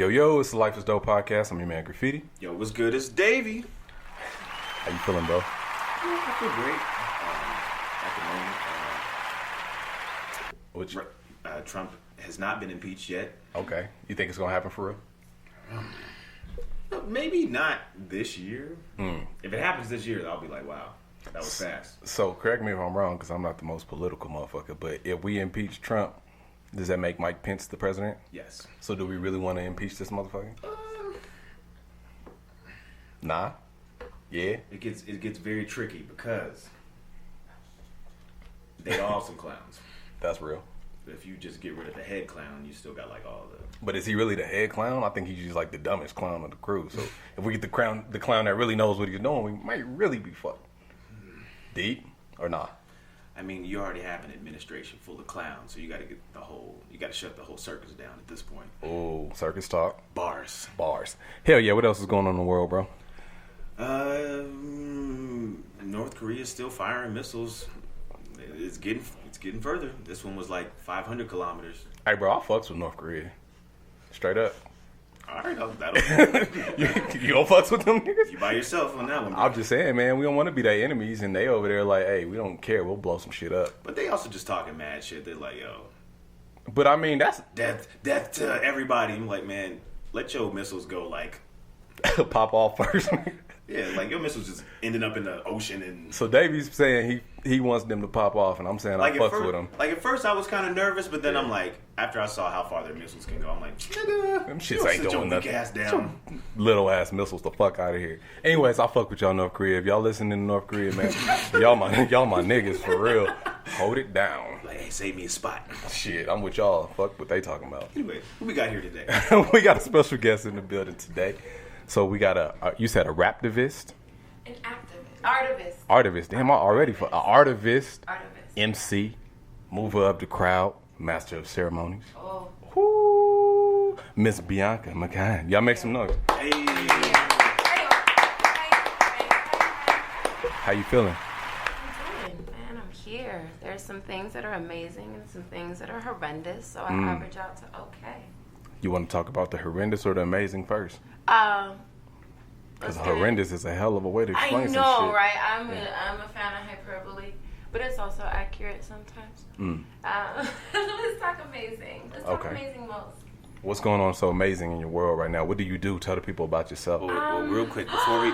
Yo, it's the Life is Dope podcast. I'm your man, Graffiti. Yo, what's good? It's Davey. How you feeling, bro? Yeah, I feel great. At the moment, Trump has not been impeached yet. Okay. You think it's going to happen for real? Maybe not this year. If it happens this year, I'll be like, wow, that was fast. So, correct me if I'm wrong, because I'm not the most political motherfucker, but if we impeach Trump, does that make Mike Pence the president? Yes. So do we really want to impeach this motherfucker? Nah. Yeah. It gets very tricky because they all some clowns. That's real. If you just get rid of the head clown, you still got like all the... But is he really the head clown? I think he's just like the dumbest clown of the crew. So if we get the clown that really knows what he's doing, we might really be fucked. Deep or not? I mean, you already have an administration full of clowns, so you got to shut the whole circus down at this point. Oh, circus talk. Bars. Hell yeah! What else is going on in the world, bro? North Korea is still firing missiles. It's getting further. This one was like 500 kilometers. Hey, bro, I fucks with North Korea. Straight up. All right, that'll you don't fucks with them niggas? You by yourself on that one, bro. I'm just saying, man, we don't want to be their enemies, and they over there like, hey, we don't care. We'll blow some shit up. But they also just talking mad shit. They're like, yo. But I mean, that's... Death to everybody. I'm like, man, let your missiles go like... pop off first. Yeah, like your missiles just ending up in the ocean and... So Davey's saying he wants them to pop off, and I'm saying like I fucks with them. Like at first I was kind of nervous, but then I'm like, after I saw how far their missiles can go, I'm like, nigga, them shits ain't doing nothing. Ass down. Little ass missiles the fuck out of here. Anyways, I fuck with y'all North Korea. If y'all listening to North Korea, man, y'all my niggas for real. Hold it down. Like, hey, save me a spot. Shit, I'm with y'all. Fuck what they talking about. Anyway, what we got here today? We got a special guest in the building today. So we got you said a raptivist? An activist. Artivist. Damn, I already for artivist. Artivist. MC, mover of the crowd, master of ceremonies. Oh. Woo. Miss Bianca Mikahn. Y'all make some noise. Hey. How you feeling? I'm good, man. I'm here. There's some things that are amazing and some things that are horrendous, so I average out to okay. You want to talk about the horrendous or the amazing first? Because horrendous is a hell of a way to explain some shit. I know, right? I'm a fan of hyperbole, but it's also accurate sometimes. Let's talk amazing. Let's talk amazing most. What's going on so amazing in your world right now? What do you do? Tell the people about yourself. Well, real quick,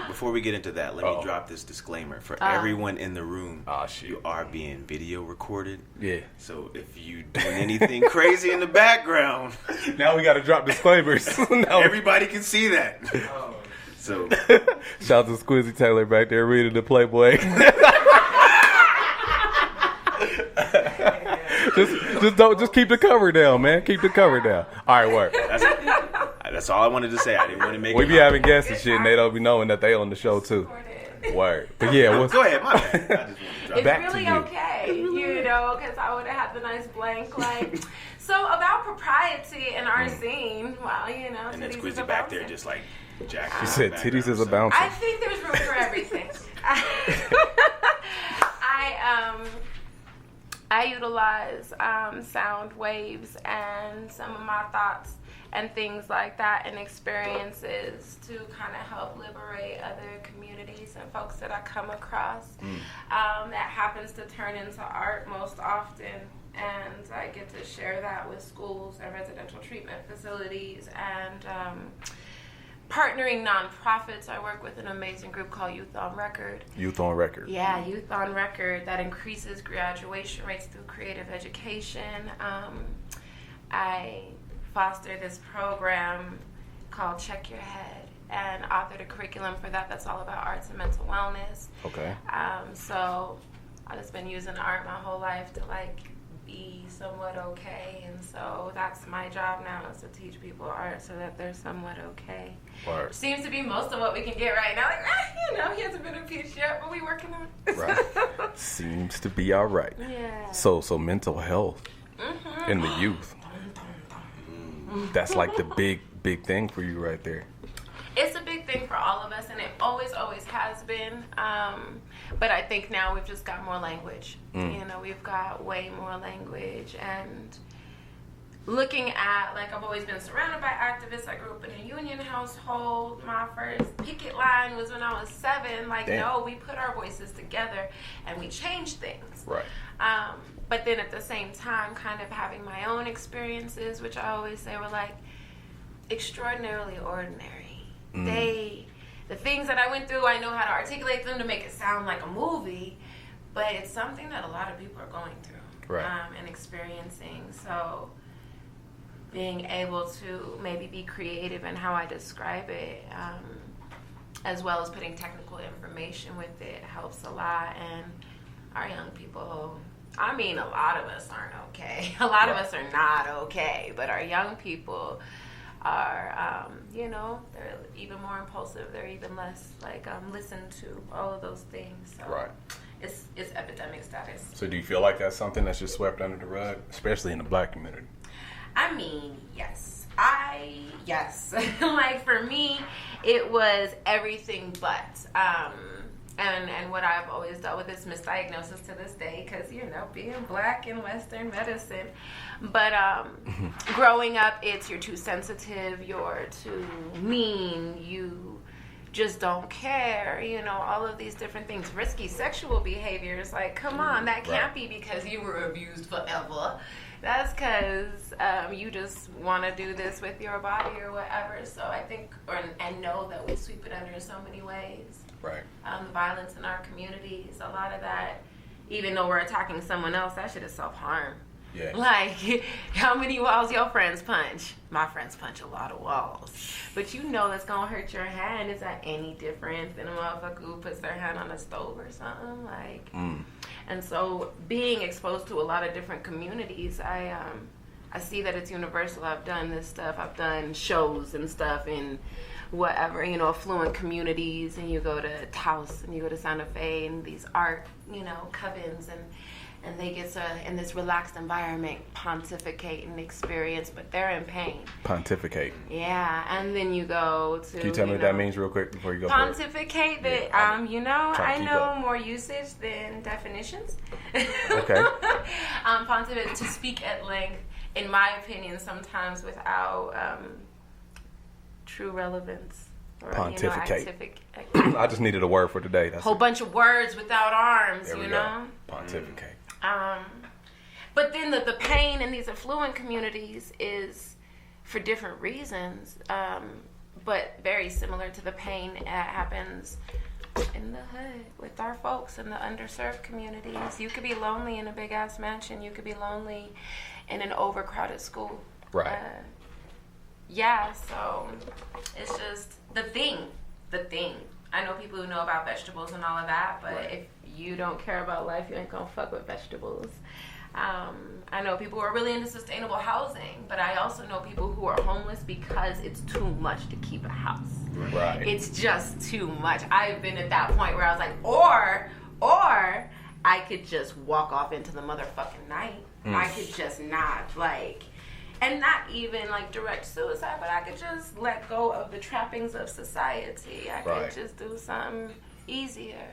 before we get into that, let me drop this disclaimer for everyone in the room. Shit. You are being video recorded. Yeah. So if you doing anything crazy in the background, now we got to drop disclaimers. Everybody can see that. So shout out to Squizzy Taylor back there reading the Playboy. just keep the cover down, man. Keep the cover down. All right, work. That's all I wanted to say. I didn't want to make. We be having guests and shit, and they don't be knowing that they on the show too. Word. But yeah, go ahead. My bad. I just wanted to drop it's back really to you. Okay, you know, because I would have had the nice blank like. So about propriety in our scene, well, you know, and then Squizzy back there just like Jack. She said titties is a bouncer. I think there's room for everything. I utilize sound waves and some of my thoughts and things like that and experiences to kind of help liberate other communities and folks that I come across. That happens to turn into art most often, and I get to share that with schools and residential treatment facilities and partnering nonprofits. I work with an amazing group called Youth on Record. Youth on Record. Yeah, Youth on Record that increases graduation rates through creative education. I foster this program called Check Your Head and authored a curriculum for that that's all about arts and mental wellness. Okay. So I've just been using art my whole life to like be somewhat okay, and so that's my job now, is to teach people art so that they're somewhat okay. Word. Seems to be most of what we can get right now. Like, he hasn't been impeached yet, but we working on it. Right. Seems to be all right. Yeah. So mental health in the youth. That's like the big thing for you right there. It's a big thing for all of us, and it always has been. But I think now we've just got more language. You know, we've got way more language, and looking at, like, I've always been surrounded by activists. I grew up in a union household. My first picket line was when I was 7. Like, Damn. no, we put our voices together and we changed things. Right. But then at the same time, kind of having my own experiences, which I always say were, like, extraordinarily ordinary. The things that I went through, I know how to articulate them to make it sound like a movie, but it's something that a lot of people are going through. Right. And experiencing. So being able to maybe be creative in how I describe it, as well as putting technical information with it, helps a lot. And our young people, I mean, a lot of us aren't okay. A lot of us are not okay, but our young people are, you know, they're even more impulsive. They're even less, like, listen to all of those things. So Right. It's epidemic status. So do you feel like that's something that's just swept under the rug, especially in the black community? I mean, yes. Yes. Like, for me, it was everything but. And what I've always dealt with is misdiagnosis to this day, because, you know, being black in Western medicine. But growing up, it's you're too sensitive, you're too mean, you just don't care, you know, all of these different things. Risky sexual behaviors, like, come on, that can't be because you were abused forever. That's because you just want to do this with your body or whatever. So I think, and know that we sweep it under in so many ways. Right. The violence in our communities, a lot of that, even though we're attacking someone else, that shit is self-harm. Yeah. Like, how many walls your friends punch? My friends punch a lot of walls. But you know that's going to hurt your hand. Is that any different than a motherfucker who puts their hand on a stove or something? Like, and so being exposed to a lot of different communities, I see that it's universal. I've done this stuff. I've done shows and stuff in whatever, you know, affluent communities, and you go to Taos and you go to Santa Fe and these art, you know, covens, and they get to, in this relaxed environment, pontificate and experience, but they're in pain. Pontificate. Yeah, and then you go to... Can you tell me what that means real quick before you go pontificate, for it? that, you know, I know up. more usage than definitions. Okay. Pontificate, to speak at length, in my opinion, sometimes without true relevance. Or, Pontificate. You know, I just needed a word for today. That's whole bunch of words without arms, there we you go. know? Pontificate. But then the pain in these affluent communities is for different reasons, but very similar to the pain that happens in the hood with our folks in the underserved communities. You could be lonely in a big ass mansion. You could be lonely in an overcrowded school. Right. Yeah, so it's just the thing. I know people who know about vegetables and all of that, but if you don't care about life, you ain't gonna fuck with vegetables. I know people who are really into sustainable housing, but I also know people who are homeless because it's too much to keep a house. Right. It's just too much. I've been at that point where I was like, or I could just walk off into the motherfucking night. I could just not, like, and not even like direct suicide, but I could just let go of the trappings of society. I could just do something easier.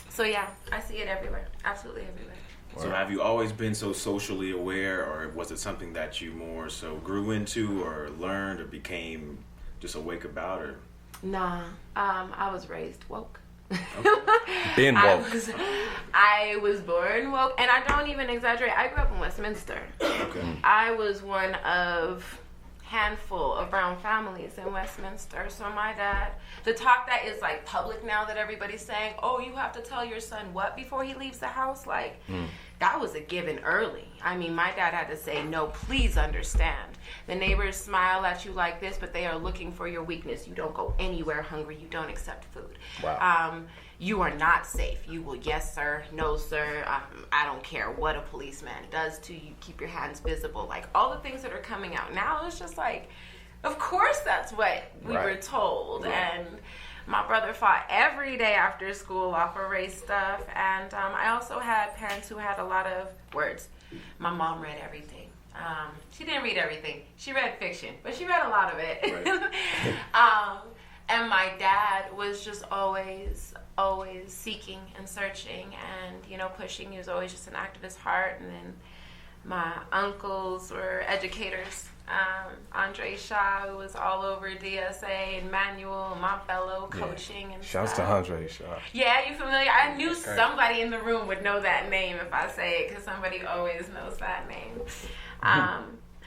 So yeah, I see it everywhere. Absolutely everywhere. So have you always been so socially aware, or was it something that you more so grew into or learned or became just awake about? Or Nah, I was raised woke. Been woke. I was born woke, and I don't even exaggerate. I grew up in Westminster. Okay. I was one of handful of brown families in Westminster. So my dad, the talk that is like public now that everybody's saying, oh, you have to tell your son what before he leaves the house, like that was a given early. I mean, my dad had to say, no, please understand. The neighbors smile at you like this, but they are looking for your weakness. You don't go anywhere hungry. You don't accept food. Wow. You are not safe. You will, yes, sir, no, sir. I don't care what a policeman does to you. Keep your hands visible. Like, all the things that are coming out now, it's just like, of course that's what we were told. And my brother fought every day after school off of race stuff. And I also had parents who had a lot of words. My mom read everything. She didn't read everything. She read fiction, but she read a lot of it. Right. And my dad was just always seeking and searching and, you know, pushing. He was always just an activist heart. And then my uncles were educators. Andre Shaw, who was all over DSA and Manual, Montbello, coaching and Shouts stuff. to Andre Shaw. Yeah, you familiar? I knew somebody in the room would know that name if I say it, because somebody always knows that name.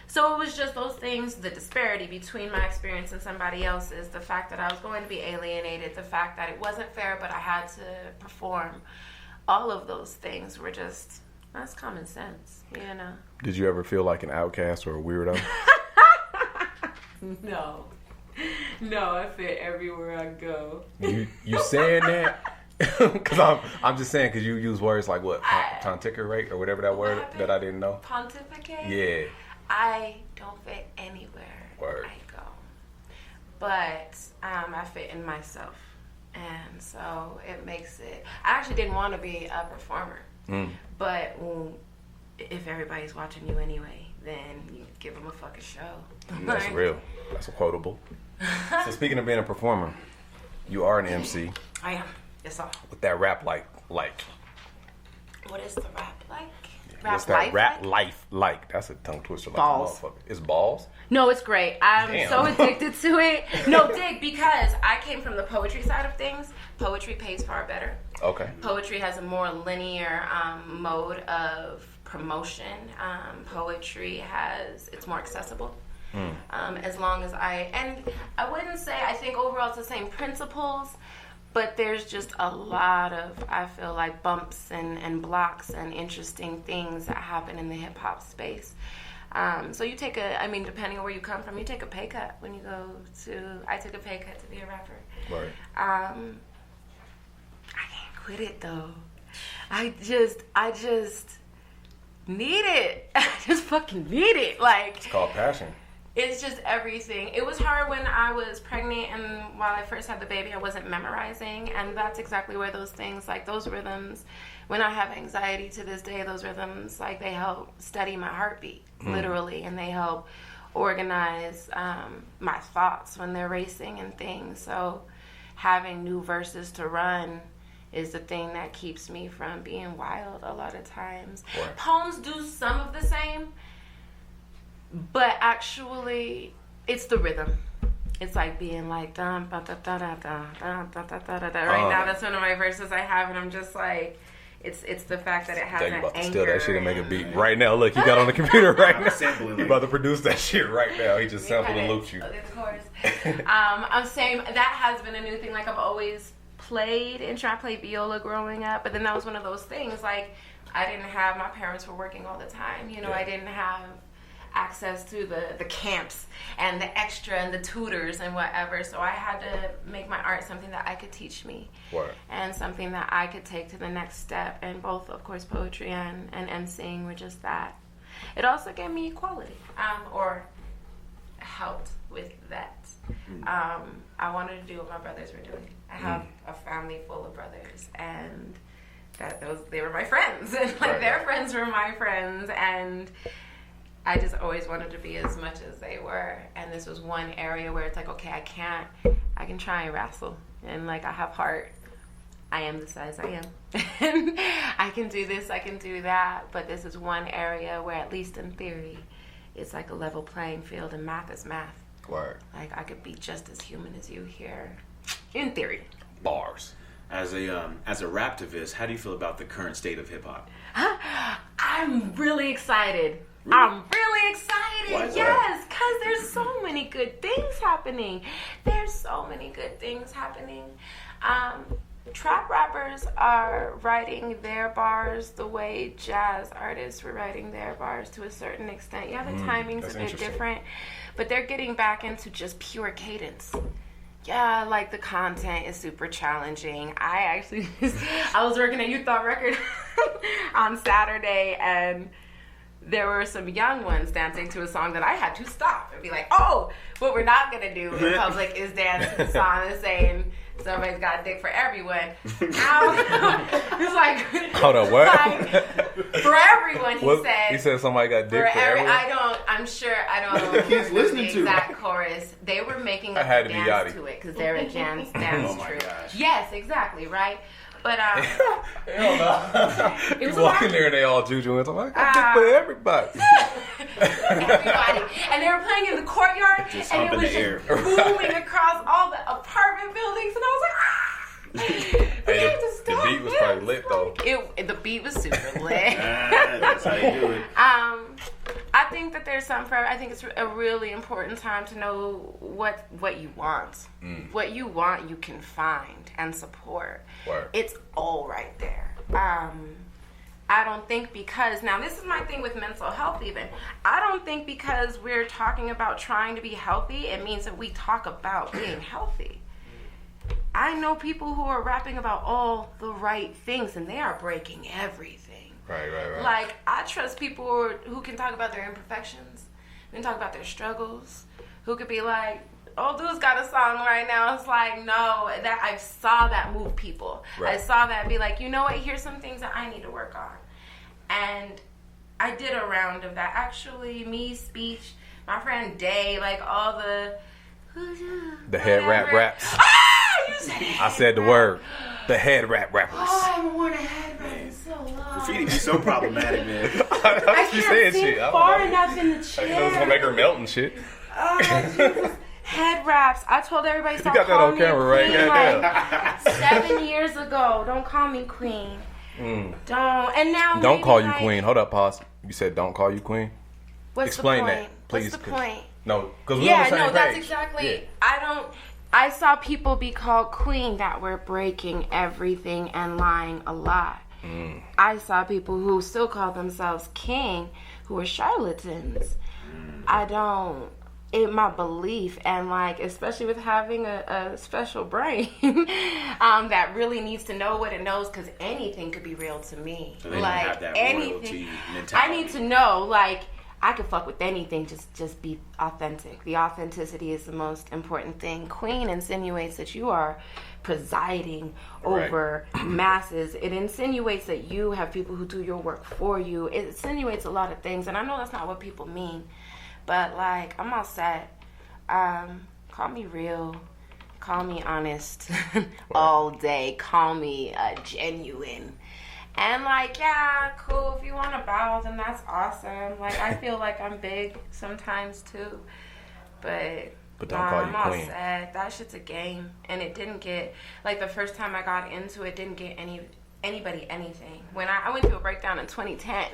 So it was just those things, the disparity between my experience and somebody else's, the fact that I was going to be alienated, the fact that it wasn't fair, but I had to perform. All of those things were just, that's common sense, you know? Did you ever feel like an outcast or a weirdo? No, I fit everywhere I go. You saying that? Because I'm just saying, because you use words like what? Pontificate, or whatever that word that I didn't know? Pontificate? Yeah. I don't fit anywhere I go. But I fit in myself. And so it makes it... I actually didn't want to be a performer. But if everybody's watching you anyway, then you give them a fucking show. That's real. That's a quotable. So speaking of being a performer, you are an MC. I am. Yes, all. With that rap like. What is the rap like? What's that rap life like? That's a tongue twister like balls. A motherfucker. It's balls? No, it's great. I'm so addicted to it. No, dig, because I came from the poetry side of things. Poetry pays far better. Okay. Poetry has a more linear mode of promotion. Poetry it's more accessible. As long as and I wouldn't say, I think overall it's the same principles, but there's just a lot of, I feel like, bumps and blocks and interesting things that happen in the hip hop space. So you take depending on where you come from, you take a pay cut when you go to, I took a pay cut to be a rapper. Right. I can't quit it though. I just need it. I just fucking need it. Like, it's called passion. It's just everything. It was hard when I was pregnant and while I first had the baby, I wasn't memorizing. And that's exactly where those things, like those rhythms, when I have anxiety to this day, those rhythms, like they help steady my heartbeat, literally. And they help organize my thoughts when they're racing and things. So having new verses to run is the thing that keeps me from being wild a lot of times. Right. Poems do some of the same. But actually, it's the rhythm. It's like being like dum ba da da da da da da da da da. Right now, that's one of my verses I have, and I'm just like, it's the fact that it has an anchor. Steal that shit and make a beat right now. Look, you got on the computer right now. You about to produce that shit right now. He just sampled and looped you. Of course. I'm saying that has been a new thing. Like I've always played and tried to play viola growing up, but then that was one of those things. Like I didn't have, my parents were working all the time. You know, I didn't have access to the camps and the extra and the tutors and whatever, so I had to make my art something that I could teach me. Right. And something that I could take to the next step, and both of course poetry and emceeing were just that. It also gave me equality, or helped with that. I wanted to do what my brothers were doing. I have a family full of brothers, and they were my friends, and like their friends were my friends, and I just always wanted to be as much as they were. And this was one area where it's like, okay, I can try and wrestle. And like, I have heart. I am the size I am. And I can do this, I can do that. But this is one area where, at least in theory, it's like a level playing field, and math is math. Word. Like, I could be just as human as you here. In theory. Bars. As a raptivist, how do you feel about the current state of hip hop? I'm really excited. I'm really excited. Why is yes, because there's so many good things happening. There's so many good things happening. Trap rappers are writing their bars the way jazz artists were writing their bars to a certain extent. Yeah, the timings are different, but they're getting back into just pure cadence. Yeah, like the content is super challenging. I was working at Youth Thought Record on Saturday, and there were some young ones dancing to a song that I had to stop and be like, oh, what we're not going to do in public is dance to the song and saying somebody's got a dick for everyone. It's like, hold on, what? Like, for everyone, he said. He said somebody got dick for everyone? I'm sure I don't know the exact chorus. They were making a dance to it because they're a dance troupe. Yes, exactly, right? But Hell no. it was You walk a in lot. there and they all juju and I'm like, I dick for everybody. Everybody, and they were playing in the courtyard, Just and it humping was the air. just booming across all the apartment buildings, and I was like, we Hey, have to the stop beat was this. probably lit though. The beat was super lit. That's how you do it. I think that there's something for. I think it's a really important time to know what you want. What you want, you can find and support. Word. It's all right there. I don't think because now this is my thing with mental health. Even I don't think because we're talking about trying to be healthy, it means that we talk about being healthy. I know people who are rapping about all the right things, and they are breaking everything. Right. Like, I trust people who can talk about their imperfections, who can talk about their struggles, who could be like, oh, dude's got a song right now. It's like, no, that I saw that move people. Right. I saw that be like, you know what, here's some things that I need to work on. And I did a round of that. Actually, me, Speech, my friend Day, like all the head raps. You said it. I said the word. The head rappers. Oh, I haven't worn a head wrap in so long. Graffiti be so problematic, man. I She can't said sit shit. I don't far know. enough in the I chair. know it's gonna make her melt and shit. Oh, Jesus. Head wraps. I told everybody stop got that calling on me a camera, right? queen, Goddamn. like 7 years ago. Don't call me queen. Don't. And now Don't maybe, call you like, queen. Hold up, pause. You said don't call you queen? What's Explain the that, point? please, What's the 'cause- point? No, because we're on the Yeah, same no, that's page. exactly. Yeah. I saw people be called queen that were breaking everything and lying a lot. I saw people who still call themselves king who were charlatans. My belief, and like, especially with having a special brain that really needs to know what it knows, because anything could be real to me. So they don't like have that anything, royalty I mentality. need to know, like, I could fuck with anything, just be authentic. The authenticity is the most important thing. Queen insinuates that you are presiding over masses. It insinuates that you have people who do your work for you. It insinuates a lot of things, and I know that's not what people mean. But, like, I'm all set. Call me real. Call me honest all day. Call me genuine. And, like, yeah, cool. If you want to bow, then that's awesome. Like, I feel like I'm big sometimes, too. But don't call you I'm all queen. set. That shit's a game. And it didn't get, like, the first time I got into it, didn't get anybody anything. When I went through a breakdown in 2010,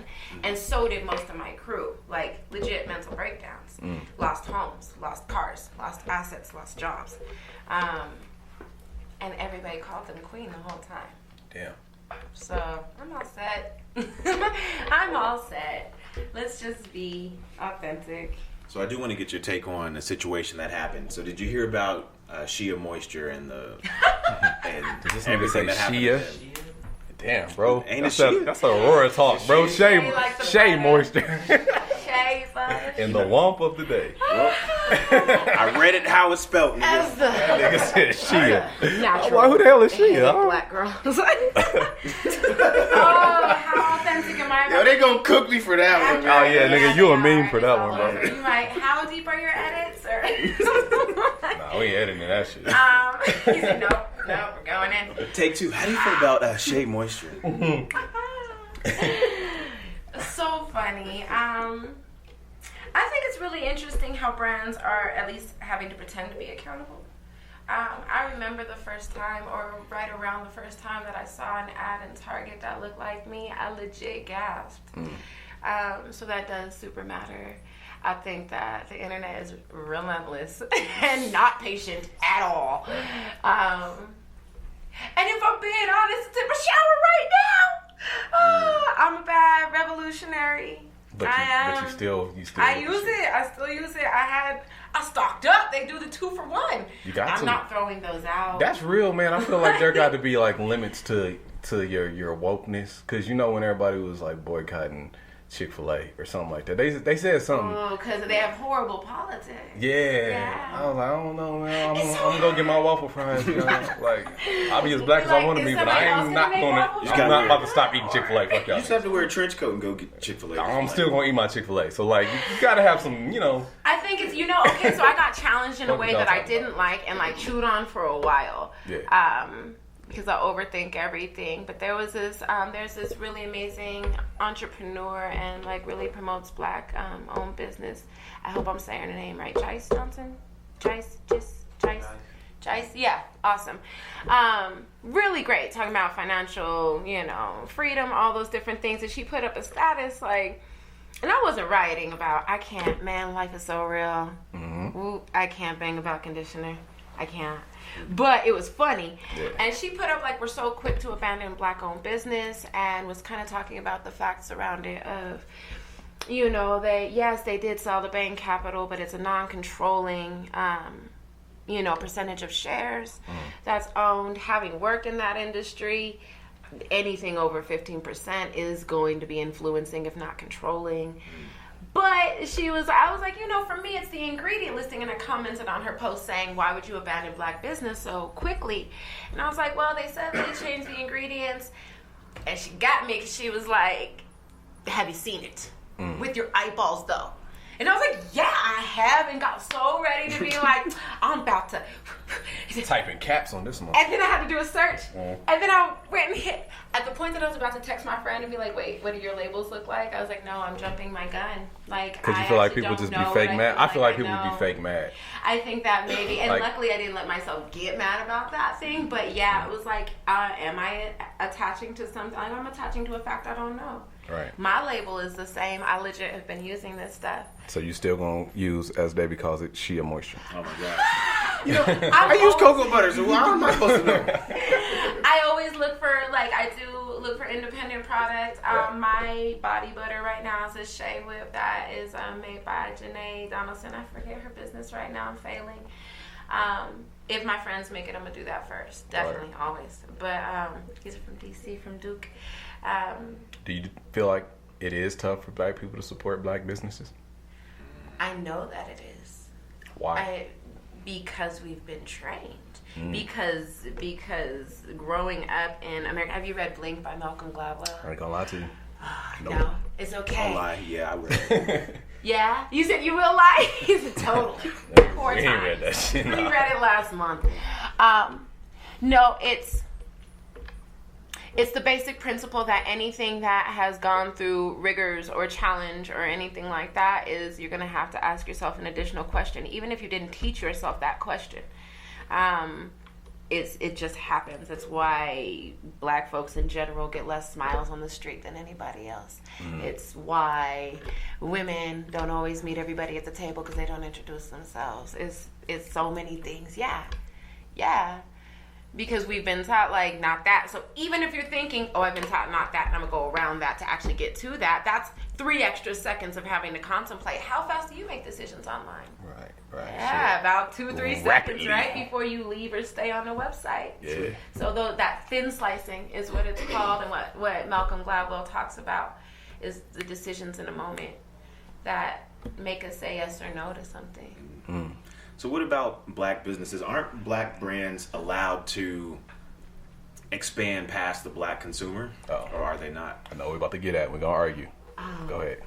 and so did most of my crew. Like, legit mental breakdowns. Lost homes, lost cars, lost assets, lost jobs. And everybody called them queen the whole time. Damn. So, I'm all set. I'm all set. Let's just be authentic. So I do want to get your take on the situation that happened. So did you hear about Shea Moisture and the and this nigga everything say that happened Shea? to them? Damn, bro. Ain't That's it Shea? that's Aurora talk, bro. Shea like the Shea butter. moisture. Shay, fudge. And the womp of the day. Well, I read it how it's spelled, nigga. As the Nigga said Shea. natural. Why, who the hell is Shea? hated Huh? black girls. Oh, how authentic am I? Yo, they gonna cook me for that one, Oh, man. yeah, nigga, you a they meme are. for that It's one, all bro. over. You might. How deep are your edits? Or Nah, we ain't editing that shit. he said, nope, we're going in. Take two. How do you feel about Shea Moisture? So funny. I think it's really interesting how brands are at least having to pretend to be accountable. I remember the first time, or right around the first time that I saw an ad in Target that looked like me, I legit gasped. So that does super matter. I think that the internet is relentless and not patient at all. And if I'm being honest, take a shower right now. I'm a bad revolutionary. But you still I use it. I still use it. I stocked up. They do the 2-for-1. You got I'm to. not throwing those out. That's real, man. I feel like there got to be like limits to your wokeness, because you know when everybody was like boycotting Chick-fil-A or something like that, they said something. Oh, because they have horrible politics. Yeah. I was like, I don't know, man. I'm gonna go get my waffle fries. You know, like I'll be as black as I Like, want to is be, but somebody I else am gonna not make gonna. waffle I'm fries? not about to stop eating Chick-fil-A. Fuck You y'all. just have to wear a trench coat and go get Chick-fil-A. I'm still gonna eat my Chick-fil-A. So like, you gotta have some, you know. I think it's, okay, so I got challenged in a What way y'all that I talking didn't like and like chewed on for a while. Yeah. because I overthink everything. But there was this, there's this really amazing entrepreneur and like really promotes Black owned business. I hope I'm saying her name right. Jice Johnson? Jice, yeah, awesome. Really great, talking about financial, freedom, all those different things. And she put up a status like, and I wasn't writing about, life is so real. Mm-hmm. Ooh, I can't bang about conditioner. I can't. But it was funny. Yeah. And she put up like, we're so quick to abandon Black-owned business, and was kind of talking about the facts around it of, that, yes, they did sell the bank capital, but it's a non-controlling, percentage of shares that's owned. Having worked in that industry, anything over 15% is going to be influencing, if not controlling. But I was like, for me, it's the ingredient listing. And I commented on her post saying, why would you abandon Black business so quickly? And I was like, well, they said they changed the ingredients. And she got me because she was like, have you seen it? With your eyeballs, though. And I was like, yeah, I have, and got so ready to be like, I'm about to typing caps on this one. And then I had to do a search. And then I went and hit, at the point that I was about to text my friend and be like, wait, what do your labels look like? I was like, no, I'm jumping my gun. Like, because you feel like people just be fake mad? I feel like people would be fake mad. I think that maybe, and luckily I didn't let myself get mad about that thing, but yeah, it was like, am I attaching to something? Like, I'm attaching to a fact I don't know. Right. My label is the same. I legit have been using this stuff. So you still gonna use, as Baby calls it, Shea Moisture? Oh my God! I use cocoa butter, so how am I supposed to know? I always look for independent products. My body butter right now is a Shea Whip that is made by Janae Donaldson. I forget her business right now. I'm failing. If my friends make it, I'm gonna do that first. Definitely, right. Always. But these are from DC, from Duke. Do you feel like it is tough for Black people to support Black businesses? I know that it is. Why? Because we've been trained. Because growing up in America, have you read Blink by Malcolm Gladwell? I ain't gonna lie to you. No, it's okay. I'll lie. Yeah, I will. Yeah? You said you will lie? He's a total. We ain't read that shit. We read it last month. No, it's the basic principle that anything that has gone through rigors or challenge or anything like that is you're going to have to ask yourself an additional question, even if you didn't teach yourself that question. It just happens. It's why Black folks in general get less smiles on the street than anybody else. It's why women don't always meet everybody at the table because they don't introduce themselves. It's so many things. Yeah. Because we've been taught, like, not that. So even if you're thinking, oh, I've been taught not that, and I'm going to go around that to actually get to that, that's 3 extra seconds of having to contemplate. How fast do you make decisions online? Right. Yeah, about 2-3 seconds, right? Before you leave or stay on the website. Yeah. So that thin slicing is what it's called, and what Malcolm Gladwell talks about is the decisions in a moment that make us say yes or no to something. So what about Black businesses? Aren't Black brands allowed to expand past the Black consumer? Oh. Or are they not? I know we're about to get at it. We're going to argue. Go ahead.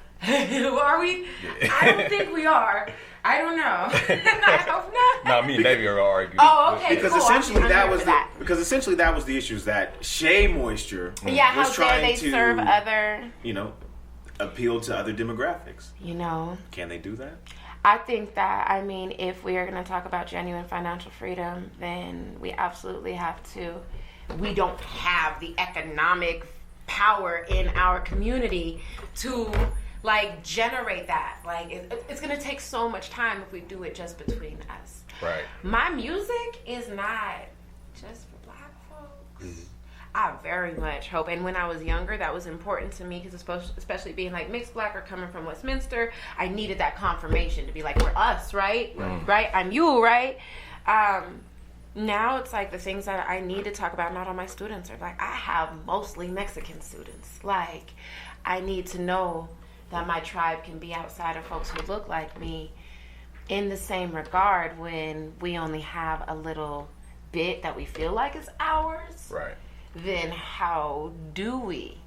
Are we? Yeah. I don't think we are. I don't know. I hope not. No, me and Davey are going to argue. Oh, okay, because cool. essentially that was the issues that Shea Moisture was trying to serve other, appeal to other demographics. Can they do that? I think that, if we are going to talk about genuine financial freedom, then we absolutely have to. We don't have the economic power in our community to, generate that. It's going to take so much time if we do it just between us. Right. My music is not just for Black folks. I very much hope, and when I was younger, that was important to me because especially being mixed Black or coming from Westminster, I needed that confirmation to be like, we're us, right? Right? I'm you, right? Now it's the things that I need to talk about, not all my students are I have mostly Mexican students. I need to know that my tribe can be outside of folks who look like me in the same regard when we only have a little bit that we feel like is ours. Right. Then how do we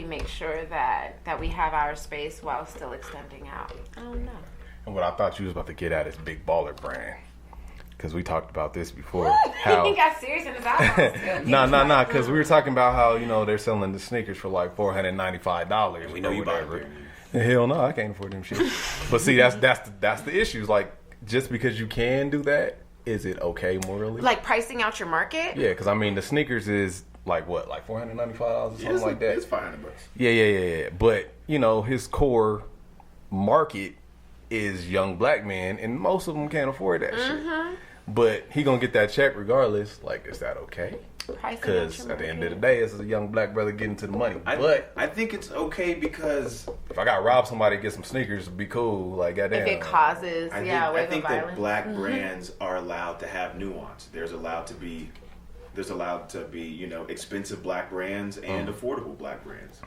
make sure that we have our space while still extending out? I don't know. And what I thought you was about to get at is Big Baller Brand. because we talked about this before. How He got serious in his eyes. nah, because we were talking about how, you know, they're selling the sneakers for like $495. We know you buy them. Hell no, I can't afford them shit. But see, that's the issue. Like, just because you can do that, is it okay morally? Like pricing out your market? Yeah, because I mean, the sneakers is like what, like $495 or something like that. It's $500. Yeah. But you know, his core market is young black men, and most of them can't afford that shit. But he gonna get that check regardless. Like, is that okay? Because at the end of the day, it's a young black brother getting to the money. But I think it's okay because if I got robbed somebody to get some sneakers, it'd be cool. Like, goddamn. If it causes, I think that black brands are allowed to have nuance. There's allowed to be, you know, expensive black brands and affordable black brands.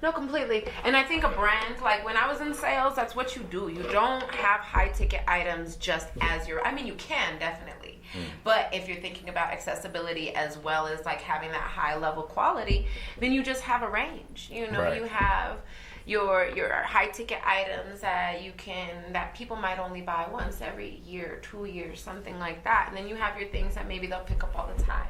No, completely. And I think a brand, like when I was in sales, that's what you do. You don't have high ticket items just as your, I mean, you can definitely. But if you're thinking about accessibility as well as like having that high level quality, then you just have a range. You know, you have your high ticket items that people might only buy once every year, 2 years, something like that. And then you have your things that maybe they'll pick up all the time.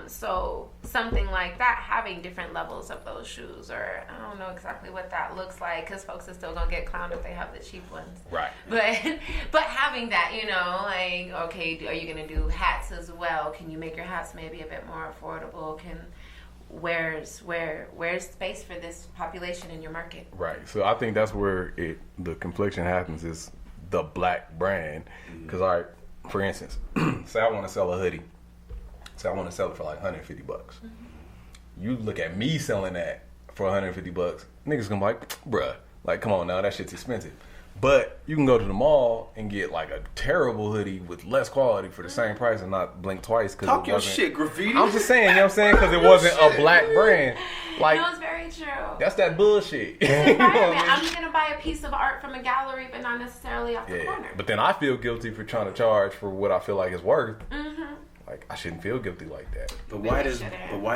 So something like that, having different levels of those shoes, or I don't know exactly what that looks like, because folks are still gonna get clowned if they have the cheap ones. Right. But having that, you know, like, okay, are you gonna do hats as well? Can you make your hats maybe a bit more affordable? Where's space for this population in your market? Right. So I think that's where the confliction happens, is the black brand. Because, all right, for instance, say I want to sell a hoodie. Say I want to sell it for like $150. You look at me selling that for $150, niggas gonna be like, bruh, like, come on now, that shit's expensive. But you can go to the mall and get like a terrible hoodie with less quality for the same price and not blink twice. Talk your shit, graffiti. I'm just saying, you know what I'm saying? Because it wasn't a black brand. Like, no, it's very true. That's that bullshit. You know what I mean? I'm gonna buy a piece of art from a gallery, but not necessarily off the corner. But then I feel guilty for trying to charge for what I feel like it's worth. Like, I shouldn't feel guilty like that. But why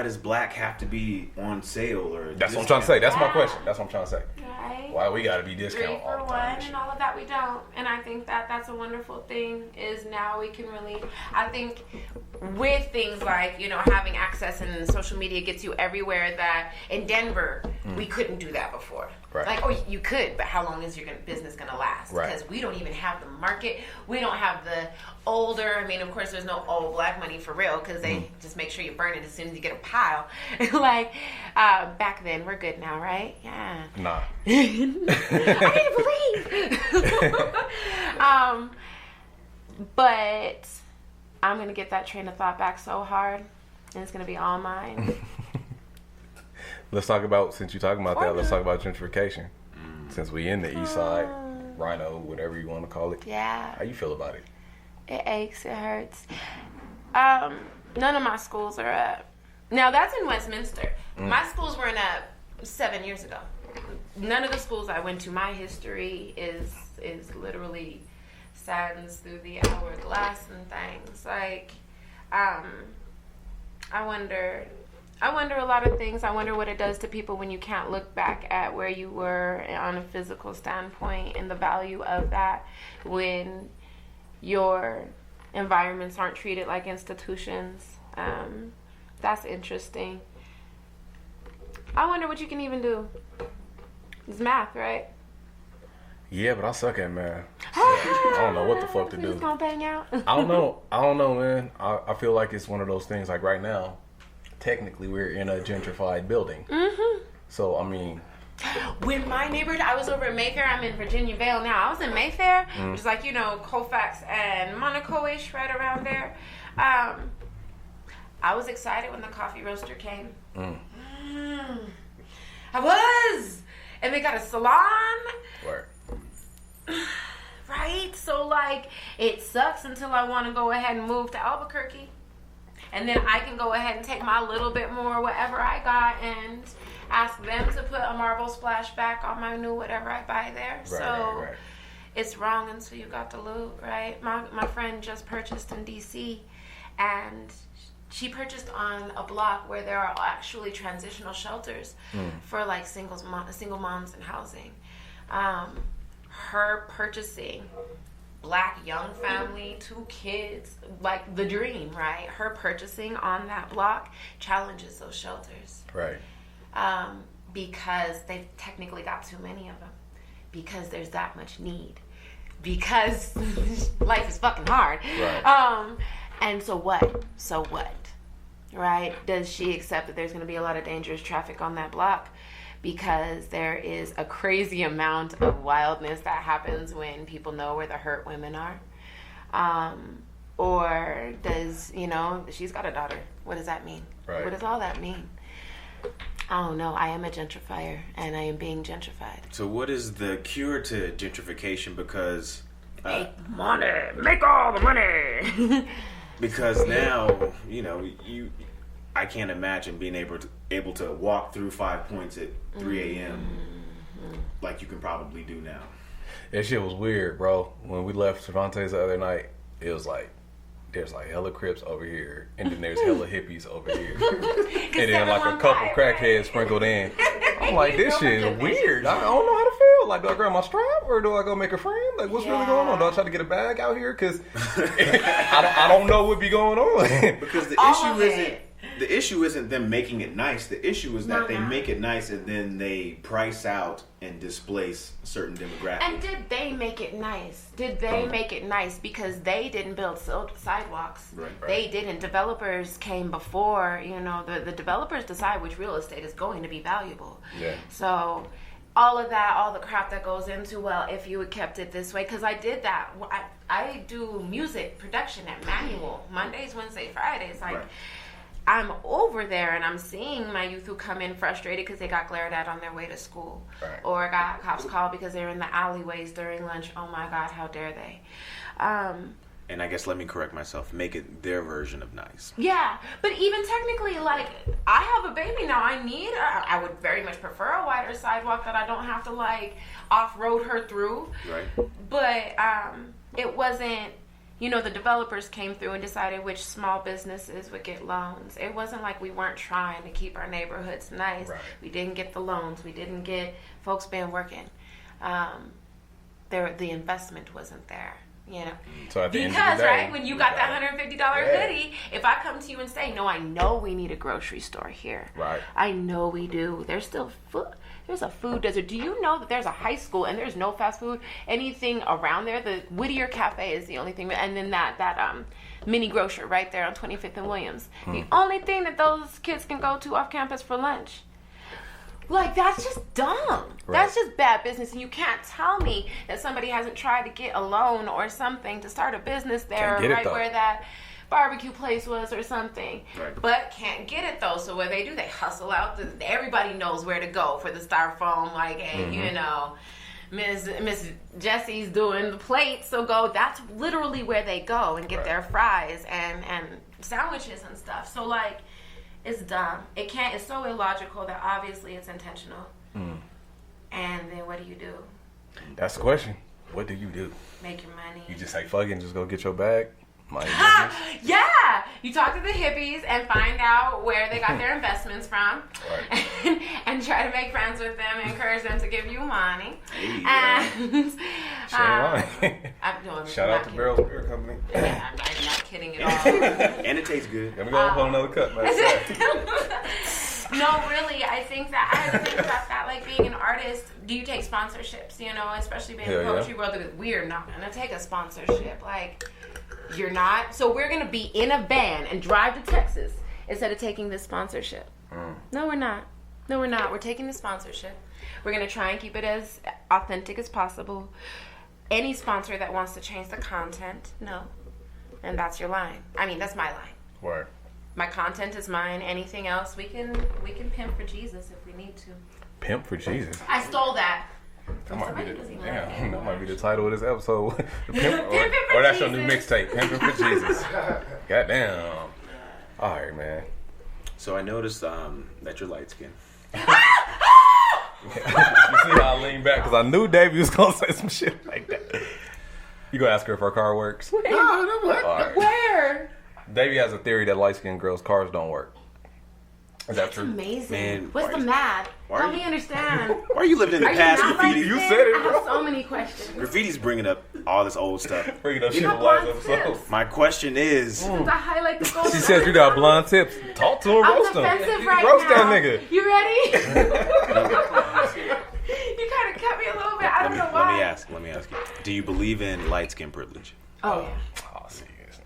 does black have to be on sale or? That's what I'm trying to say. That's my question. That's what I'm trying to say. Right. Why we gotta be discounted 3 for all the time? $1 and all of that we don't. And I think that's a wonderful thing. Is now we can really. I think with things like, you know, having access and social media gets you everywhere. That in Denver we couldn't do that before. Right. Like, oh, you could, but how long is your business gonna last? Right. Because we don't even have the market. We don't have the older. I mean, of course, there's no old black money for real, because they just make sure you burn it as soon as you get a pile. Like back then, we're good now, right? Yeah. Nah. I can't believe. But I'm gonna get that train of thought back so hard, and it's gonna be all mine. Let's talk about, since you're talking about that, let's talk about gentrification. Since we in the east side, Rhino, whatever you want to call it. Yeah. How you feel about it? It aches, it hurts. None of my schools are up. Now, that's in Westminster. My schools weren't up 7 years ago. None of the schools I went to, my history is literally saddens through the hourglass and things. Like, I wonder a lot of things. I wonder what it does to people when you can't look back at where you were on a physical standpoint, and the value of that when your environments aren't treated like institutions. That's interesting. I wonder what you can even do. It's math, right? Yeah, but I suck at math. I don't know what the fuck to do. Just gonna bang out. I don't know, man. I feel like it's one of those things, like right now, technically we're in a gentrified building. So, I mean, when my neighborhood, I was over in Mayfair. I'm in Virginia Vale now. I was in Mayfair, which is like, you know, Colfax and Monaco-ish, right around there. I was excited when the coffee roaster came. I was! And they got a salon. Right. Right? So, like, it sucks until I want to go ahead and move to Albuquerque. And then I can go ahead and take my little bit more, whatever I got, and ask them to put a marble splash back on my new whatever I buy there. Right. It's wrong until you got the loot, right? My friend just purchased in D.C., and she purchased on a block where there are actually transitional shelters for like single moms and housing. Her purchasing Black young family, 2 kids, like the dream, right? Her purchasing on that block challenges those shelters. Right. Because they've technically got too many of them. Because there's that much need. Because life is fucking hard. Right. And so what? So what? Right? Does she accept that there's going to be a lot of dangerous traffic on that block? Because there is a crazy amount of wildness that happens when people know where the hurt women are. Or does, she's got a daughter. What does that mean? Right. What does all that mean? I don't know. I am a gentrifier, and I am being gentrified. So what is the cure to gentrification? Because... make money. Make all the money. Because now, I can't imagine being able to walk through 5 Points at 3 a.m. like you can probably do now. That shit was weird, bro. When we left Cervantes the other night, it was like, there's like hella Crips over here, and then there's hella hippies over here. And then like a couple crackheads sprinkled in. I'm like, this shit is weird. I don't know how to feel. Like, do I grab my strap or do I go make a friend? Like, what's really going on? Do I try to get a bag out here? Because I don't know what be going on. Because the issue isn't them making it nice. The issue is that they make it nice and then they price out and displace certain demographics. And did they make it nice? Did they make it nice because they didn't build sidewalks? Right. They didn't. Developers came before. The developers decide which real estate is going to be valuable. Yeah. So all of that, all the crap that goes into, well, if you had kept it this way, because I did that. I do music production at Manual Mondays, Wednesdays, Fridays. Like, right. I'm over there and I'm seeing my youth who come in frustrated because they got glared at on their way to school. Right. Or got cops called because they were in the alleyways during lunch. Oh my God, how dare they? And I guess let me correct myself. Make it their version of nice. Yeah, but even technically, like, I have a baby now. I would very much prefer a wider sidewalk that I don't have to, like, off-road her through. Right. But it wasn't... the developers came through and decided which small businesses would get loans. It wasn't like we weren't trying to keep our neighborhoods nice. Right. We didn't get the loans. We didn't get folks being working. The investment wasn't there. So at the end of because the day, right when you got that $150 hoodie, if I come to you and say, no, I know we need a grocery store here. Right. I know we do. There's still food. There's a food desert. Do you know that there's a high school and there's no fast food? Anything around there? The Whittier Cafe is the only thing. And then that mini grocer right there on 25th and Williams. The only thing that those kids can go to off campus for lunch. Like, that's just dumb. Right. That's just bad business. And you can't tell me that somebody hasn't tried to get a loan or something to start a business there right where that barbecue place was or something. Right. But can't get it, though. So what they do, they hustle out. Everybody knows where to go for the styrofoam. Like, hey, Miss Jessie's doing the plates. So go. That's literally where they go and get their fries and sandwiches and stuff. So, like... it's dumb. It's so illogical that obviously it's intentional. And then what do you do? That's the question. What do you do? Make your money. You just say, fuck it, and just go get your bag? Yeah! You talk to the hippies and find out where they got their investments from. Right. And try to make friends with them and encourage them to give you money. Hey, shout out to Barrel's Beer Company. Yeah, I'm not kidding at all. And it tastes good. Let me go up on another cut. No, really, I think that I had to think about that. Like, being an artist, do you take sponsorships? Especially being in the poetry world, we're not going to take a sponsorship. Like, you're not. So we're going to be in a van and drive to Texas instead of taking this sponsorship. No, we're not. We're taking the sponsorship. We're going to try and keep it as authentic as possible. Any sponsor that wants to change the content, no. And that's your line. I mean, that's my line. Word. My content is mine. Anything else, we can pimp for Jesus if we need to. Pimp for Jesus. I stole that. That might be the title of this episode. Or that's your new mixtape, Pimpin' for Jesus. Goddamn. All right, man. So I noticed that you're light skinned. You see how I leaned back? Because I knew Davey was going to say some shit like that. You going to ask her if her car works? Where? Right. Where? Davey has a theory that light-skinned girls' cars don't work. Is that true? Amazing. Man, what's the math? Help me understand. Why are you living in the Are you past, not graffiti? You light-skinned? said it, I bro. have so many questions. Graffiti's bringing up all this old stuff. Bringing up You shit got from last blonde episode. tips. My question is, To highlight the gold. She said you got blonde tips. Talk to her, I'm roast him. defensive right Roast now. that nigga. You ready? You kind of cut me a little bit. I don't know why. let me ask you. Do you believe in light skin privilege? Oh, yeah. Oh, serious.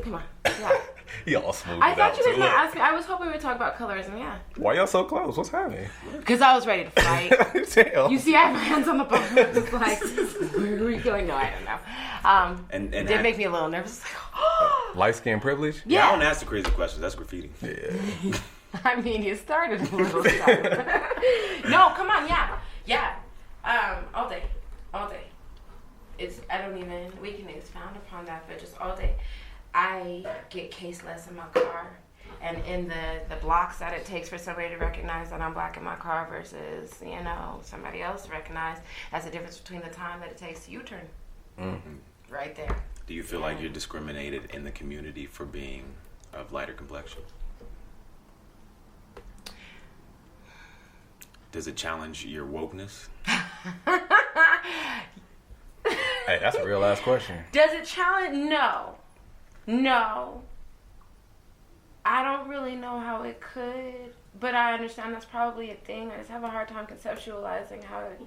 Come on. Yeah. He all smooth. I it thought out, you were too. going to ask me. I was hoping we would talk about colorism, yeah. Why y'all so close? What's happening? Because I was ready to fight. Damn. You see, I have my hands on the bone. I was like, where are we going? No, I don't know. And it did make me a little nervous. Like, Light skin privilege? Yeah, I don't ask the crazy questions. That's graffiti. Yeah. I mean, you started a little stuff. No, come on, yeah. Yeah. All day. All day. We can expound upon that, but just all day. I get caseless in my car, and in the blocks that it takes for somebody to recognize that I'm black in my car versus, somebody else to recognize, that's the difference between the time that it takes to U-turn. Mm-hmm. Right there. Do you feel like you're discriminated in the community for being of lighter complexion? Does it challenge your wokeness? Hey, that's a real ass question. Does it challenge? No. I don't really know how it could, but I understand that's probably a thing. I just have a hard time conceptualizing how it...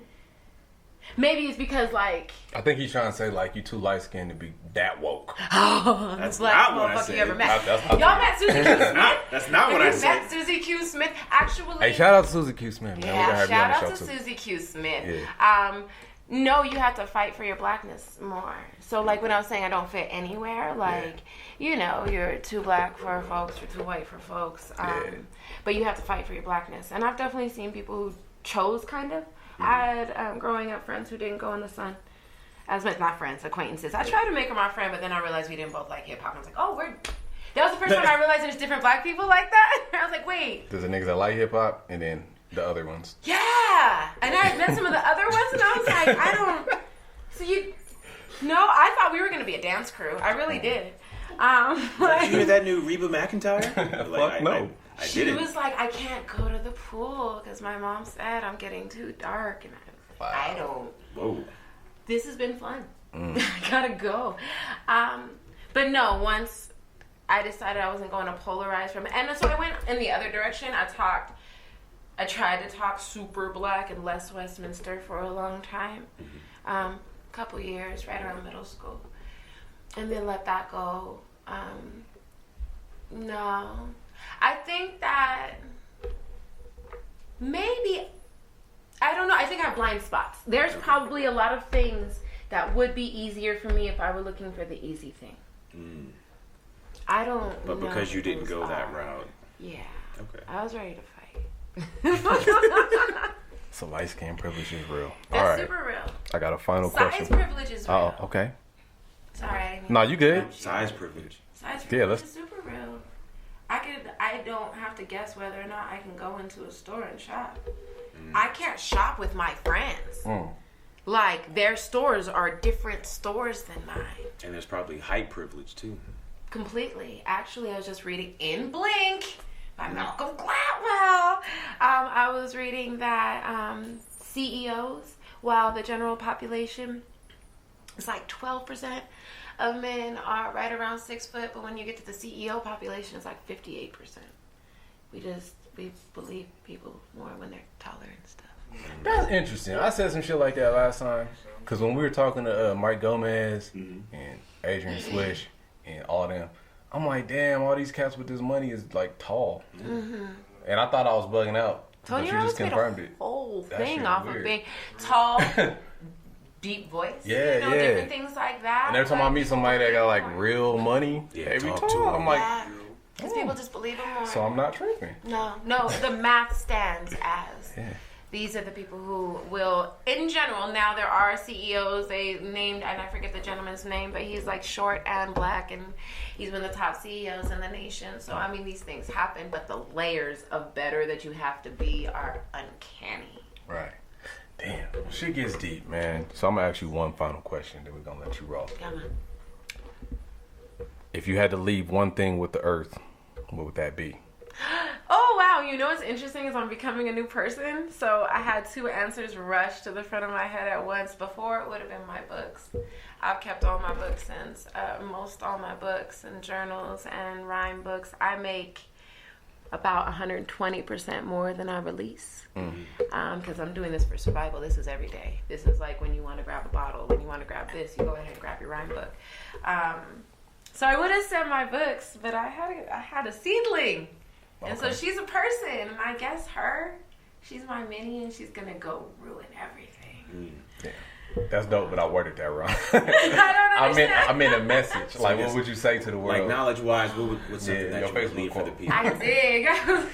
Maybe it's because, like... I think he's trying to say, like, you too light skinned to be that woke. Oh, That's black not what I motherfucker said. you ever met. That's not Y'all met Susie Q. Smith? That's not what I Have you said. met Susie Q. Smith? Actually... Hey, shout out to Susie Q. Smith, man. We're gonna Yeah, have shout you out on to the show, too. Susie Q. Smith. Yeah. No, you have to fight for your blackness more. So, like, when I was saying I don't fit anywhere, like, you're too black for folks, you're too white for folks. But you have to fight for your blackness. And I've definitely seen people who chose, kind of. I had, growing up, friends who didn't go in the sun. Not friends, acquaintances. I tried to make her my friend, but then I realized we didn't both like hip-hop. I was like, that was the first time I realized there's different black people like that. I was like, wait. There's the niggas that like hip hop, and then the other ones. Yeah. And I met some of the other ones, and I was like, I thought we were going to be a dance crew. I really did. Did you hear that new Reba McEntire? Fuck no. She was like, I can't go to the pool because my mom said I'm getting too dark. And I don't. Whoa. This has been fun. I gotta go. But no, once I decided I wasn't going to polarize from it. And so I went in the other direction. I tried to talk super black and less Westminster for a long time. Couple years, right around middle school. And then let that go. No. I think that maybe, I don't know, I think I have blind spots. There's probably a lot of things that would be easier for me if I were looking for the easy thing. I don't But know because you didn't those go that are. route. Yeah. Okay. I was ready to fight. So light skin privilege is real. That's All right. super real. I got a final Size question. privilege is real. Oh, okay. Sorry, I didn't No, you good. Size privilege. Size Yeah, privilege let's- is super real. I don't have to guess whether or not I can go into a store and shop. I can't shop with my friends. Like, their stores are different stores than mine. And there's probably height privilege too. Completely. Actually, I was just reading In Blink by Malcolm Gladwell. I was reading that CEOs, while the general population is like 12% of men are right around 6 foot, but when you get to the CEO population, it's like 58%. We believe people more when they're taller and stuff. That's interesting. I said some shit like that last time. Because when we were talking to Mike Gomez and Adrian Swish and all them, I'm like, damn, all these cats with this money is like tall. And I thought I was bugging out. Tony but you just Robbins made confirmed a it. whole That thing shit off weird. of being tall, deep voice. Yeah, different things like that. And every time I meet somebody that got like real money, Yeah, they be talk to tall. them. I'm like, because people just believe them more. so I'm not tripping. No, the math stands as Yeah. these are the people who will, in general, now there are CEOs they named, and I forget the gentleman's name, but he's like short and black, and he's one of the top CEOs in the nation. So, I mean, these things happen, but the layers of better that you have to be are uncanny. Right. Damn. Shit gets deep, man. So I'm going to ask you one final question, then we're going to let you roll. Come on. If you had to leave one thing with the earth, what would that be? Oh, wow. Wow, you know what's interesting is I'm becoming a new person. So I had 2 answers rush to the front of my head at once. Before, it would have been my books. I've kept all my books since. Most all my books and journals and rhyme books. I make about 120% more than I release. Because I'm doing this for survival. This is every day. This is like when you want to grab a bottle, when you want to grab this, you go ahead and grab your rhyme book. So I would have said my books, but I had a seedling. Okay. And so she's a person, and I guess she's my mini, and she's going to go ruin everything. Yeah. That's dope, but I worded that wrong. I don't understand. I meant a message. Like, what would you say to the world? Like, knowledge-wise, what's something that you would leave for the people? I dig. I was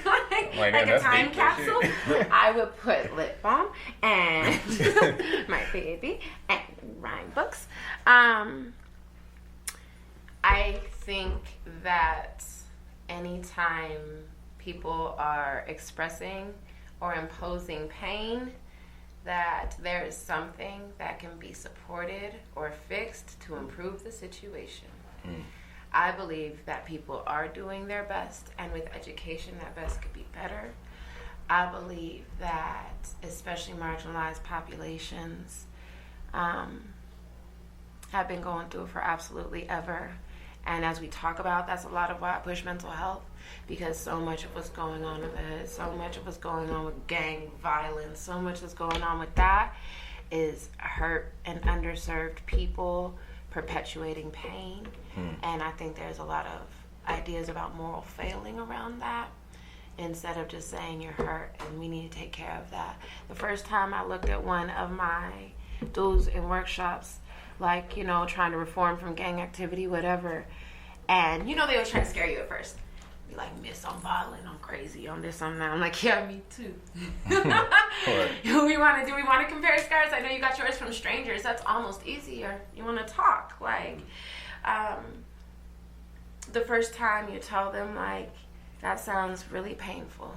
like a time capsule. I would put lip balm and my baby and rhyme books. I think that anytime people are expressing or imposing pain, that there is something that can be supported or fixed to improve the situation. I believe that people are doing their best, and with education, that best could be better. I believe that especially marginalized populations have been going through it for absolutely ever. And as we talk about, that's a lot of why I push mental health, because so much of what's going on in the hood, so much of what's going on with gang violence, so much that's going on with that is hurt and underserved people perpetuating pain. And I think there's a lot of ideas about moral failing around that, instead of just saying you're hurt and we need to take care of that. The first time I looked at one of my dudes in workshops, like, you know, trying to reform from gang activity, whatever. And, you know, they always try to scare you at first. Be like, miss, I'm violent, I'm crazy, I'm this, I'm that. I'm like, yeah, me too. We want to do, we want to compare scars. I know you got yours from strangers. That's almost easier. You want to talk. Like, the first time you tell them, like, that sounds really painful.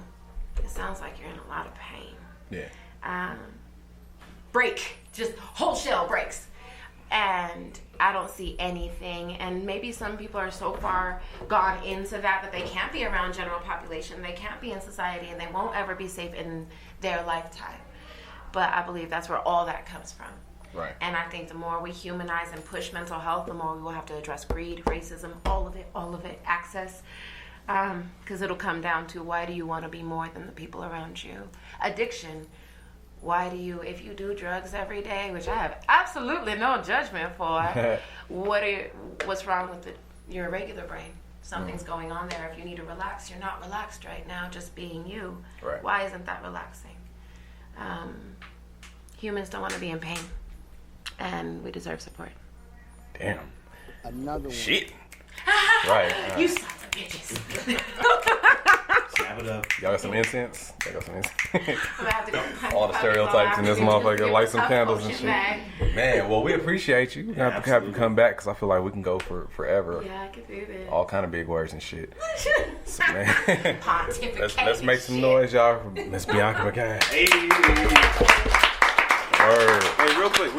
It sounds like you're in a lot of pain. Yeah. Break. Just whole shell breaks. And I don't see anything. And maybe some people are so far gone into that they can't be around general population. They can't be in society, and they won't ever be safe in their lifetime. But I believe that's where all that comes from. Right. And I think the more we humanize and push mental health, the more we will have to address greed, racism, all of it, access. Because it'll come down to, why do you want to be more than the people around you? Addiction. Why do you, if you do drugs every day, which I have absolutely no judgment for, what's wrong with your regular brain? Something's going on there. If you need to relax, you're not relaxed right now, just being you. Right. Why isn't that relaxing? Humans don't want to be in pain, and we deserve support. Damn. Another one. Shit. Right. You sons of bitches. Snap it up. Y'all got some incense? Y'all got some incense? I'm gonna have to go All the stereotypes in this motherfucker. Light some candles and shit. Man, well, we appreciate you. We have to have you come back, because I feel like we can go for forever. Yeah, I can do this. All kind of big words and shit. So, man, Pontificate. let's make some noise, y'all, for Miss Bianca Mikahn. Hey. Word. Hey, real quick.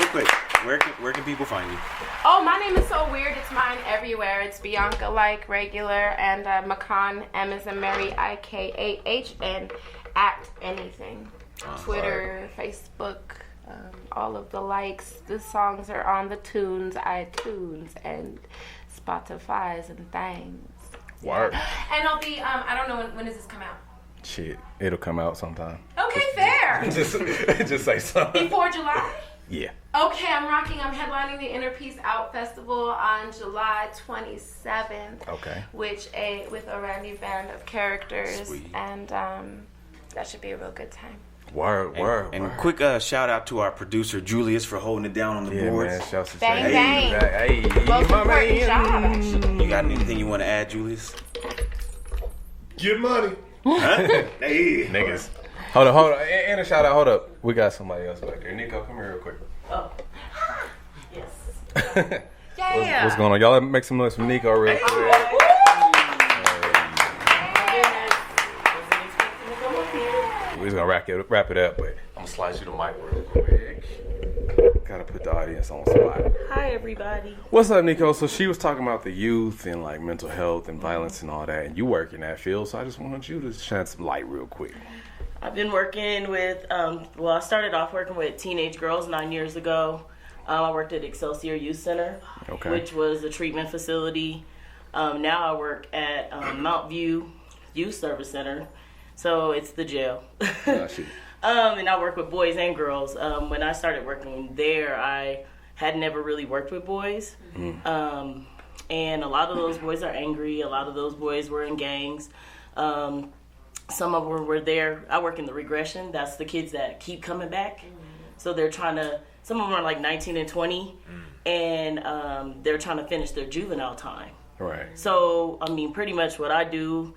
Where can people find you? Oh, my name is so weird. It's mine everywhere. It's Bianca like regular, and Mikahn, M as in Mary, IKAH, and at anything. Twitter, Facebook, all of the likes. The songs are on the tunes, iTunes, and Spotify's and things. Word. And I'll be, I don't know, when does this come out? Shit, it'll come out sometime. Okay, fair. Just say something. Before July? Yeah. Okay, I'm headlining the Inner Peace Out Festival on July 27th. Okay. With a Randy band of characters. Sweet. And that should be a real good time. Word. And quick shout out to our producer Julius for holding it down on the boards. Man, shouts to Bang, Jay. bang. Hey, Most my important man. job, actually. You got anything you want to add, Julius? Get money. Huh? Hey. Niggas. Hold up. And a shout out. Hold up. We got somebody else back there. Nico, come here real quick. Oh. Yes. Yeah. What's going on? Y'all make some noise for Nico real quick. We're just gonna wrap it up, but I'm gonna slide you the mic real quick. Gotta put the audience on spot. Hi, everybody. What's up, Nico? So she was talking about the youth and like mental health and violence and all that, and you work in that field. So I just wanted you to shed some light real quick. I've been working with, I started off working with teenage girls 9 years ago. I worked at Excelsior Youth Center, which was a treatment facility. Now I work at Mount View Youth Service Center, so it's the jail. And I work with boys and girls. When I started working there, I had never really worked with boys. And a lot of those boys are angry. A lot of those boys were in gangs. Some of them were there. I work in the regression. That's the kids that keep coming back. So they're trying to, some of them are like 19 and 20, and they're trying to finish their juvenile time. Right. So, I mean, pretty much what I do,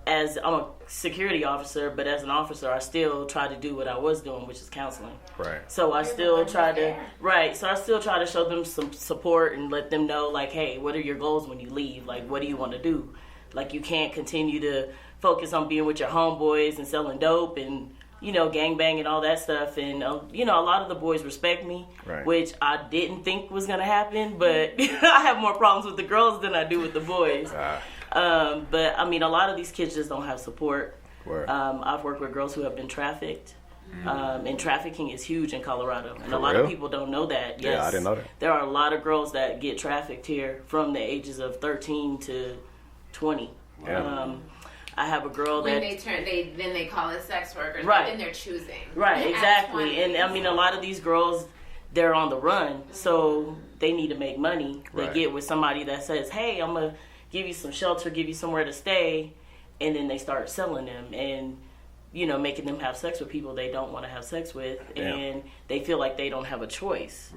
as I'm a security officer, but as an officer, I still try to do what I was doing, which is counseling. Right. So I still try to show them some support and let them know, like, hey, what are your goals when you leave? Like, what do you want to do? Like, you can't continue to focus on being with your homeboys and selling dope and, you know, gangbang and all that stuff. And, you know, a lot of the boys respect me, which I didn't think was going to happen, but I have more problems with the girls than I do with the boys. But I mean, a lot of these kids just don't have support. I've worked with girls who have been trafficked, and trafficking is huge in Colorado, and a lot of people don't know that. Yes, yeah, I didn't know that. There are a lot of girls that get trafficked here from the ages of 13 to 20. Yeah. I have a girl when that then they call it sex workers. Right. Then they're choosing. Right, exactly. And I mean, a lot of these girls, they're on the run, so they need to make money. They get with somebody that says, "Hey, I'm gonna give you some shelter, give you somewhere to stay," and then they start selling them and, you know, making them have sex with people they don't want to have sex with, and they feel like they don't have a choice.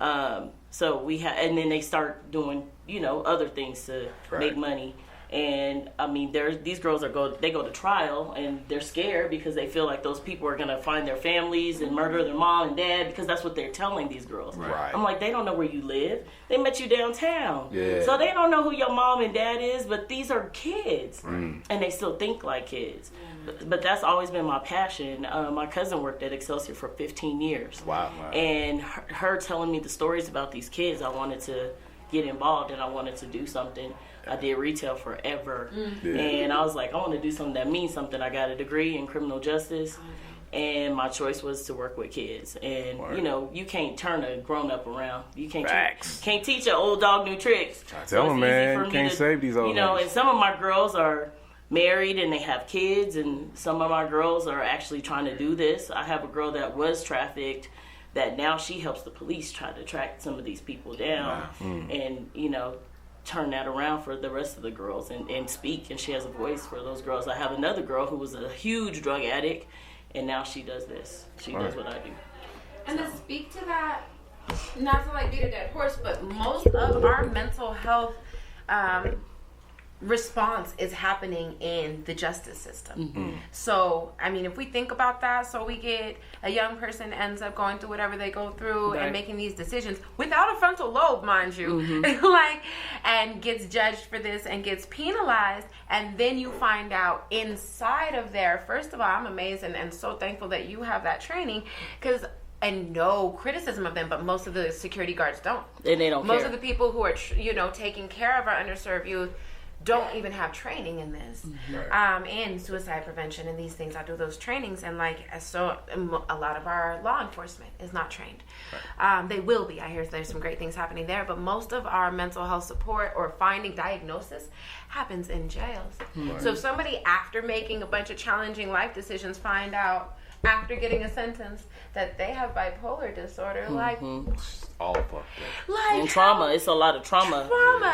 So and then they start doing, you know, other things to make money. And I mean, these girls go to trial and they're scared because they feel like those people are gonna find their families and murder their mom and dad, because that's what they're telling these girls. I'm like, they don't know where you live. They met you downtown, so they don't know who your mom and dad is. But these are kids, and they still think like kids. But that's always been my passion. My cousin worked at Excelsior for 15 years. And her telling me the stories about these kids, I wanted to get involved and I wanted to do something. I did retail forever, and I was like, I want to do something that means something. I got a degree in criminal justice, and my choice was to work with kids. And you know, you can't turn a grown up around. You can't teach an old dog new tricks. I tell them, man, you can't save these old. You know, and some of my girls are married and they have kids, and some of my girls are actually trying to do this. I have a girl that was trafficked, that now she helps the police try to track some of these people down, and you know, turn that around for the rest of the girls and speak, and she has a voice for those girls. I have another girl who was a huge drug addict, and now she does this. She does what I do. And to speak to that, not to like beat a dead horse, but most of our mental health response is happening in the justice system. So, I mean, if we think about that, so we get a young person ends up going through whatever they go through and making these decisions without a frontal lobe, mind you, and gets judged for this and gets penalized, and then you find out inside of there, first of all, I'm amazed and so thankful that you have that training, because and no criticism of them, but most of the security guards don't. And they don't care. Most of the people who are, taking care of our underserved youth don't even have training in this, and suicide prevention and these things. I do those trainings, and so a lot of our law enforcement is not trained. They will be. I hear there's some great things happening there, but most of our mental health support or finding diagnosis happens in jails. So if somebody, after making a bunch of challenging life decisions, find out after getting a sentence that they have bipolar disorder, all fucked up. And trauma. It's a lot of trauma.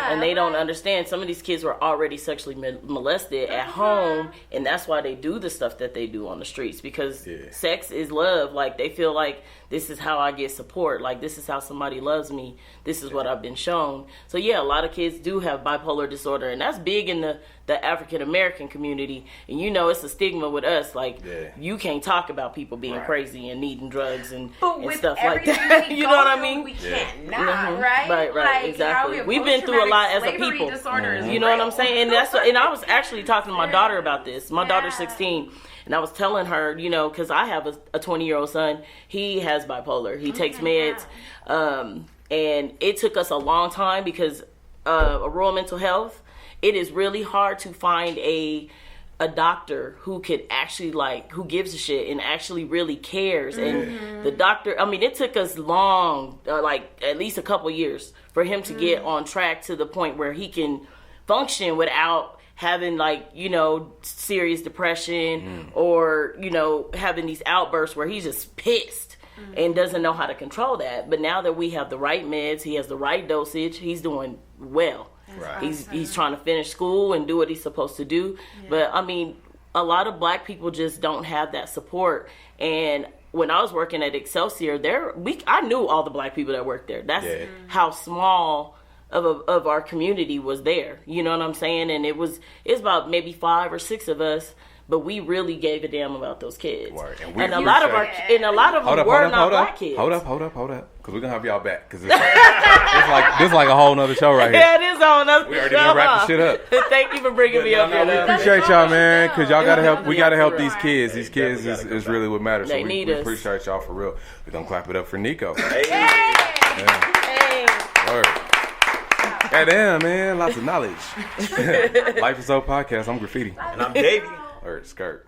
And they don't understand. Some of these kids were already sexually molested at home, and that's why they do the stuff that they do on the streets, because sex is love. Like, they feel like this is how I get support. Like, this is how somebody loves me. This is what I've been shown. So, yeah, a lot of kids do have bipolar disorder, and that's big in the African-American community. And, it's a stigma with us. Like, you can't talk about people being crazy and needing drugs and stuff like that. You know what I mean? we cannot, right? Right, Like, exactly. you know, We've been through a lot as a slavery people. Disorders, You know what I'm saying? And and I was actually talking to my daughter about this. My daughter's 16. And I was telling her, you know, because I have a 20-year-old son. He has bipolar. He takes meds. And it took us a long time because rural mental health, it is really hard to find a doctor who could actually, like, who gives a shit and actually really cares. And the doctor, I mean, it took us long, like at least a couple years for him to get on track to the point where he can function without having, like, you know, serious depression or, you know, having these outbursts where he's just pissed and doesn't know how to control that. But now that we have the right meds, he has the right dosage, he's doing well. Right. He's trying to finish school and do what he's supposed to do. Yeah. But I mean, a lot of black people just don't have that support. And when I was working at Excelsior, I knew all the black people that worked there. That's how small of our community was there. You know what I'm saying? And it's about maybe 5 or 6 of us, but we really gave a damn about those kids. Right. And a lot of them were not black kids. Hold up, because we're gonna have y'all back. Because this is like a whole nother show right here. Yeah, it is a whole nother show. We already gonna wrap the shit up. Thank you for bringing me up here. We appreciate y'all, man, because y'all gotta help. We gotta help these kids. These kids is really what matters. So we appreciate y'all for real. We're gonna clap it up for Nico. Hey. Word. Goddamn, man, lots of knowledge. Life is So podcast. I'm Graffiti. And I'm Davey. Or Skirt.